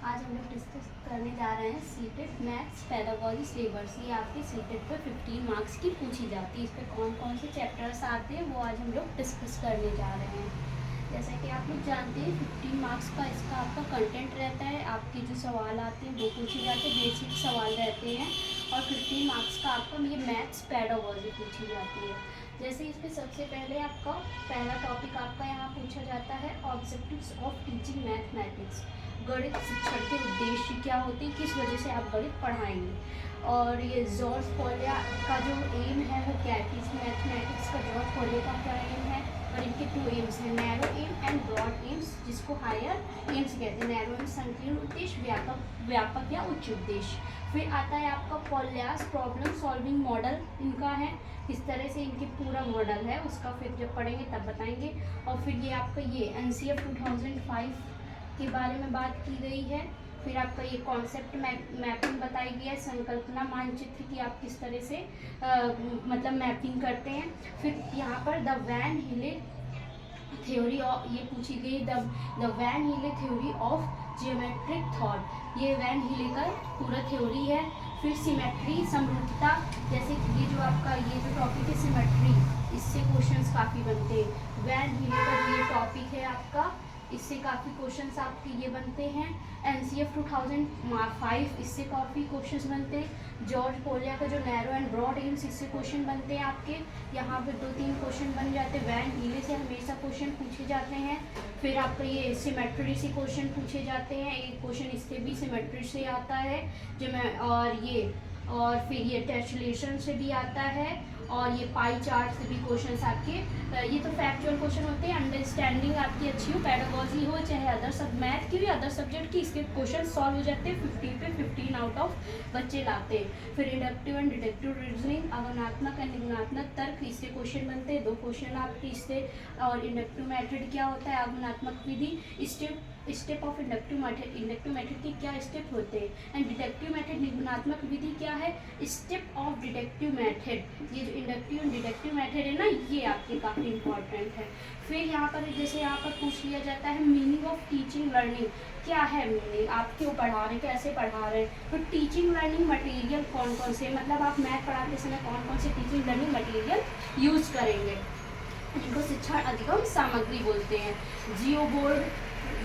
आज हम लोग डिस्कस करने जा रहे हैं सीटेट मैथ्स पेडागोजी सिलेबस। ये आपके सीटेट पे 15 मार्क्स की पूछी जाती है। इस पर कौन कौन से चैप्टर्स आते हैं वो आज हम लोग डिस्कस करने जा रहे हैं। जैसा कि आप लोग जानते हैं 15 मार्क्स का इसका आपका कंटेंट रहता है। आपके जो सवाल आते हैं वो पूछे जाते हैं, बेसिक सवाल रहते हैं। और 15 मार्क्स का आपका ये मैथ्स पेडागोजी पूछी जाती है। जैसे इस पर सबसे पहले आपका पहला टॉपिक आपका यहाँ पूछा जाता है ऑब्जेक्टिव्स ऑफ टीचिंग मैथमेटिक्स। गणित शिक्षण के उद्देश्य क्या होते हैं, किस वजह से आप गणित पढ़ाएंगे। और ये जॉर्ज फोलिया का जो एम है वो क्या है, मैथमेटिक्स का जॉर्ज फोलिया का क्या एम है। और इनके 2 एम्स हैं, narrow aim and broad aims, जिसको हायर एम्स कहते हैं। नैरो एम संकीर्ण उद्देश्य, व्यापक या उच्च उद्देश्य। फिर आता है आपका पॉलियास प्रॉब्लम सॉल्विंग मॉडल, इनका है किस तरह से इनके पूरा मॉडल है उसका फिर जब पढ़ेंगे तब बताएंगे। और फिर ये आपका ये NCF 2005 के बारे में बात की गई है। फिर आपका ये कॉन्सेप्ट मैपिंग बताई गई है, संकल्पना मानचित्र की आप किस तरह से मतलब मैपिंग करते हैं। फिर यहाँ पर द वैन हिले थ्योरी ये पूछी गई, द वैन हिले थ्योरी ऑफ जियोमेट्रिक थॉट। ये वैन हिले का पूरा थ्योरी है। फिर सिमेट्री समरूपता, जैसे ये जो आपका ये जो टॉपिक है सिमेट्री, इससे क्वेश्चंस काफ़ी बनते हैं। वैन हिले का ये टॉपिक है आपका, इससे काफ़ी क्वेश्चंस आपके ये बनते हैं। NCF 2005 इससे काफ़ी क्वेश्चंस बनते हैं। जॉर्ज पोलिया का जो नैरो एंड ब्रॉड एम्स, इससे क्वेश्चन बनते हैं आपके। यहाँ पे 2-3 क्वेश्चन बन जाते हैं। वैन हीले से हमेशा क्वेश्चन पूछे जाते हैं। फिर आपका ये सिमेट्री से क्वेश्चन पूछे जाते हैं। एक क्वेश्चन इससे भी सिमेट्री से आता है जो मैं और फिर ये टेस्लेशन से भी आता है। और ये पाई चार्ट से भी क्वेश्चंस आपके, ये तो फैक्चुअल क्वेश्चन होते हैं। अंडरस्टैंडिंग आपकी अच्छी हो, पेडागोजी हो, चाहे अदर सब मैथ की भी अदर सब्जेक्ट की, इसके क्वेश्चन सॉल्व हो जाते हैं। 50 पे 15 आउट ऑफ बच्चे लाते हैं। फिर इंडक्टिव एंड डिडक्टिव रीजनिंग, आगमनात्मक एंड निगमनात्मक तर्क, इससे क्वेश्चन बनते हैं। 2 क्वेश्चन आपके इससे। और इंडक्टिव मेथड क्या होता है, आगमनात्मक विधि, स्टेप ऑफ इंडक्टिव मेथड के क्या स्टेप होते हैं। एंड डिडक्टिव मेथड निगमनात्मक विधि क्या है, स्टेप ऑफ डिडक्टिव मेथड। ये जो इंडक्टिव एंड डिडक्टिव मेथड है ना, ये आपके काफ़ी इंपॉर्टेंट है। फिर यहाँ पर जैसे यहाँ पर पूछ लिया जाता है मीनिंग ऑफ टीचिंग लर्निंग, क्या है मीनिंग, आप क्यों पढ़ा रहे हैं, कैसे पढ़ा रहे हैं। तो टीचिंग लर्निंग मटेरियल कौन कौन से, मतलब आप मैथ पढ़ाते समय कौन कौन से टीचिंग लर्निंग मटेरियल यूज करेंगे, जिनको शिक्षण अधिगम सामग्री बोलते हैं। जियो बोर्ड,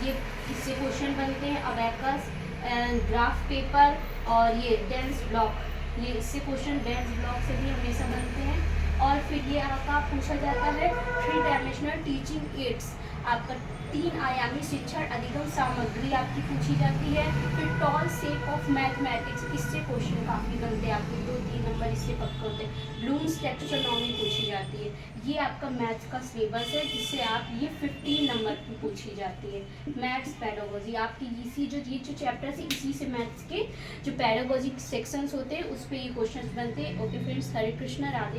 ये इससे क्वेश्चन बनते हैं। अबैकस, ग्राफ पेपर, और ये डेंस ब्लॉक, ये इससे क्वेश्चन डेंस ब्लॉक से भी हमेशा बनते हैं। और फिर ये आपका पूछा जाता है 3 डायमेंशनल टीचिंग एड्स, आपका 3 आयामी शिक्षण अधिगम सामग्री आपकी पूछी जाती है। फिर टॉल शेप ऑफ मैथमेटिक्स, इससे क्वेश्चन काफ़ी बनते हैं आपके, 2-3 नंबर इससे पक्के होते हैं। ब्लूम्स टैक्सोनॉमी पूछी जाती है। ये आपका मैथ्स का सिलेबस है जिससे आप ये 15 नंबर की पूछी जाती है। मैथ्स पेडागोजी आपकी ये जो चैप्टर है इसी से मैथ्स के जो पेडागोजी सेक्शंस होते हैं उस पर ये क्वेश्चन बनते हैं। ओके फ्रेंड्स, हरे कृष्णा, राधे।